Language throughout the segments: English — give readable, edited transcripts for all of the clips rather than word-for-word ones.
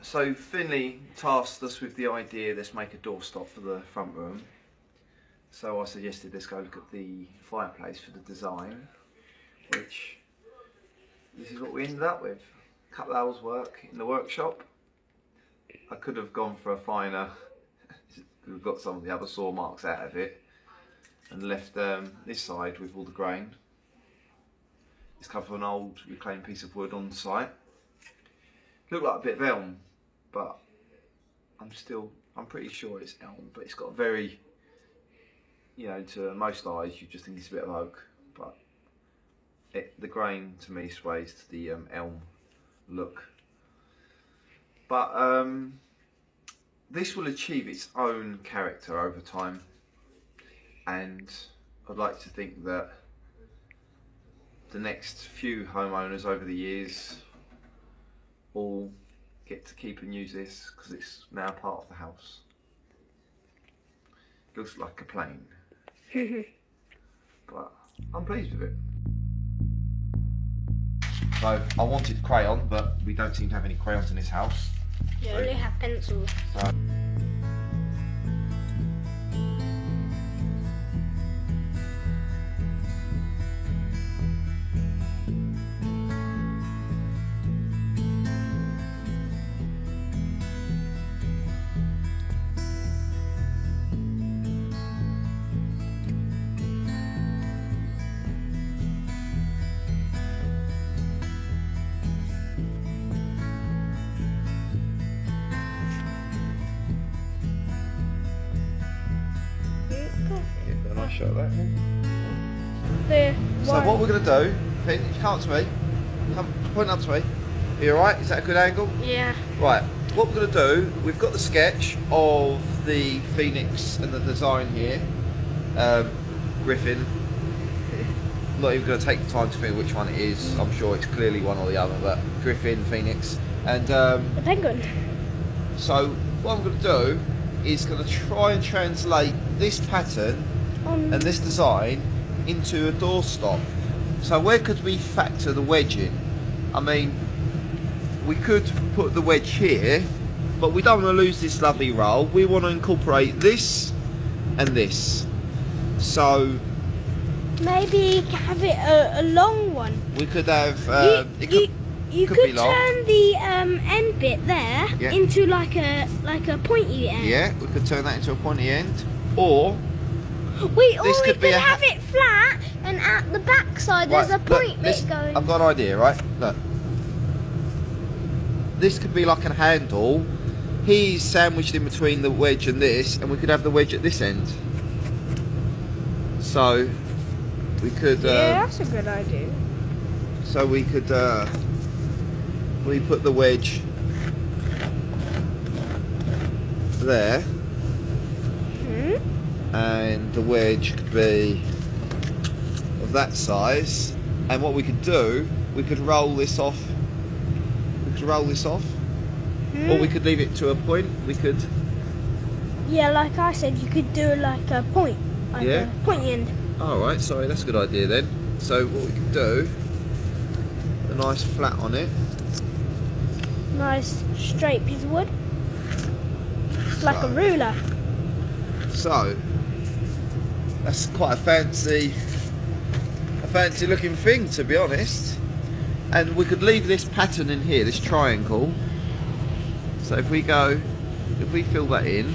So Finley tasked us with the idea, let's make a doorstop for the front room. So I suggested let's go look at the fireplace for the design, which this is what we ended up with. A couple of hours work in the workshop. I could have gone for a finer, we've got some of the other saw marks out of it, and left this side with all the grain. It's come from an old reclaimed piece of wood on site. Looked like a bit of elm, but I'm pretty sure it's elm, but it's got a very, you know, to most eyes you just think it's a bit of oak, but the grain to me sways to the elm look. But this will achieve its own character over time, and I'd like to think that the next few homeowners over the years all get to keep and use this because it's now part of the house. Looks like a plane. But I'm pleased with it. So I wanted crayon, but we don't seem to have any crayons in this house. You only have pencils. So show that. So what we're going to do, Finn, if you come up to me, point up to me. Are you alright? Is that a good angle? Yeah. Right, what we're going to do, we've got the sketch of the phoenix and the design here. Griffin. I'm not even going to take the time to figure which one it is. I'm sure it's clearly one or the other, but Griffin, Phoenix. And the penguin. So what I'm going to do is going to try and translate this pattern and this design into a doorstop. So where could we factor the wedge in? I mean, we could put the wedge here, but we don't want to lose this lovely roll. We want to incorporate this and this. So maybe have it a long one. we could have you could turn the end bit there into like a pointy end. Yeah, we could turn that into a pointy end, or we could have it flat, and at the back side there's a point bit going. I've got an idea, right? Look. This could be like a handle. He's sandwiched in between the wedge and this, and we could have the wedge at this end. So we could. Yeah, that's a good idea. So we could. We put the wedge there. And the wedge could be of that size, and what we could do, we could roll this off. Or we could leave it to a point. We could. Yeah, like I said, you could do like a point, like a pointy end. All right, sorry, that's a good idea then. So what we could do, a nice flat on it. Nice straight piece of wood, like a ruler. So that's quite a fancy looking thing, to be honest. And we could leave this pattern in here, this triangle. So if we fill that in.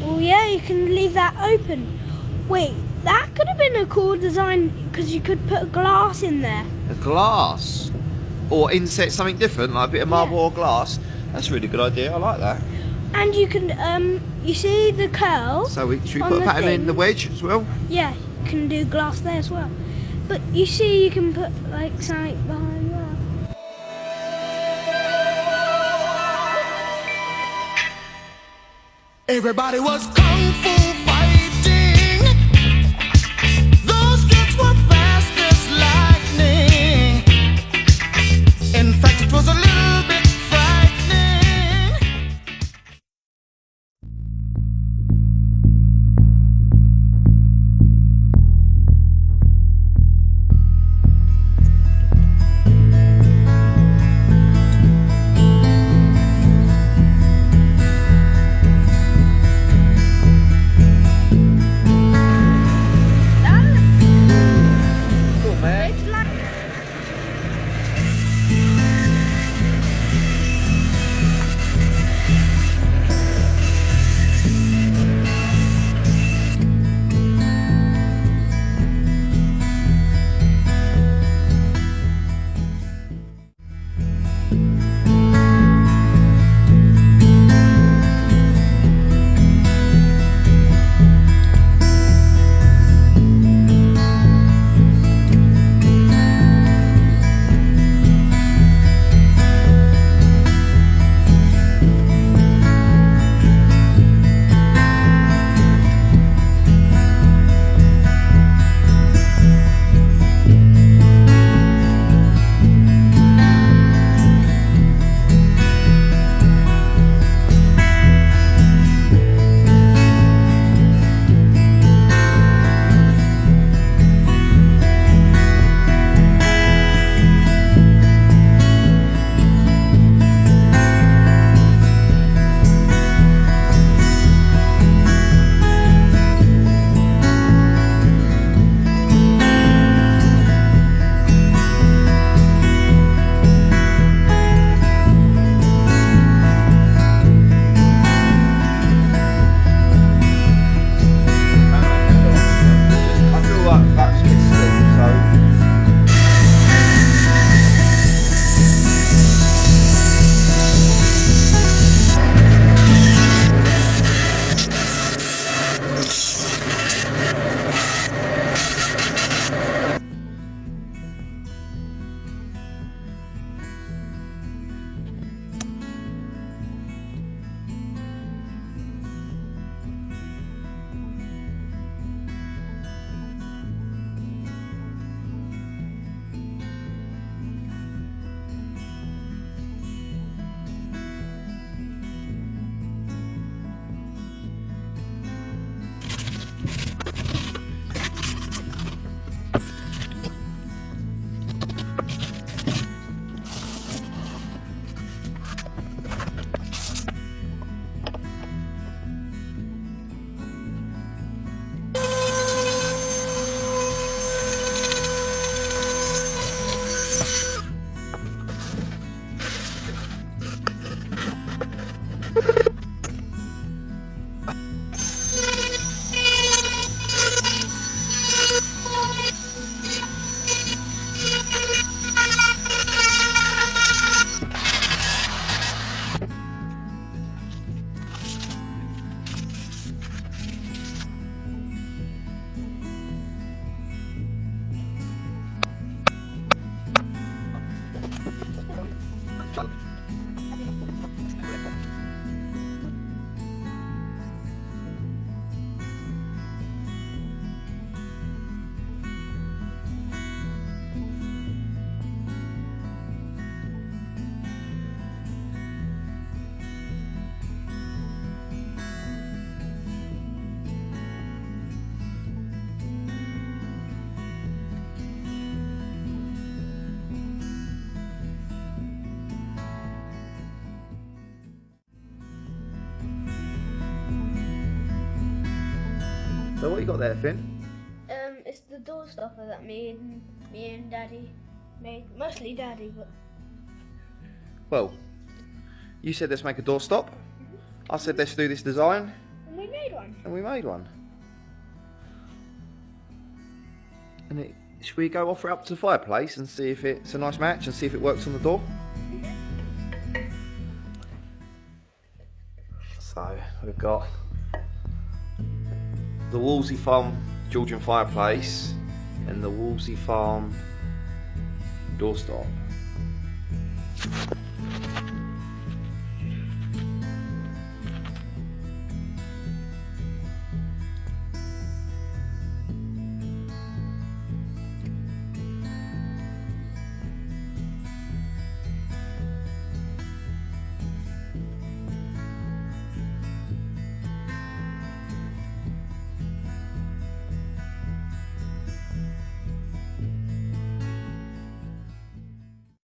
Oh yeah, you can leave that open. Wait, that could have been a cool design because you could put a glass in there. A glass? Or inset something different, like a bit of marble or glass. That's a really good idea, I like that. And you can, you see the curl? So should we put a pattern in the wedge as well? Yeah, you can do glass there as well. But you see, you can put like something behind that. Everybody was kung fu fighting. Those kids were fast as lightning. In fact, it was a little bit frightening. So what you got there, Finn? It's the doorstop that me and Daddy made. Mostly Daddy, but Well, you said let's make a doorstop. I said let's do this design, and we made one. and we made one. And should we go offer it up to the fireplace and see if it's a nice match and see if it works on the door? So we've got the Woolsey Farm Georgian fireplace and the Woolsey Farm doorstop.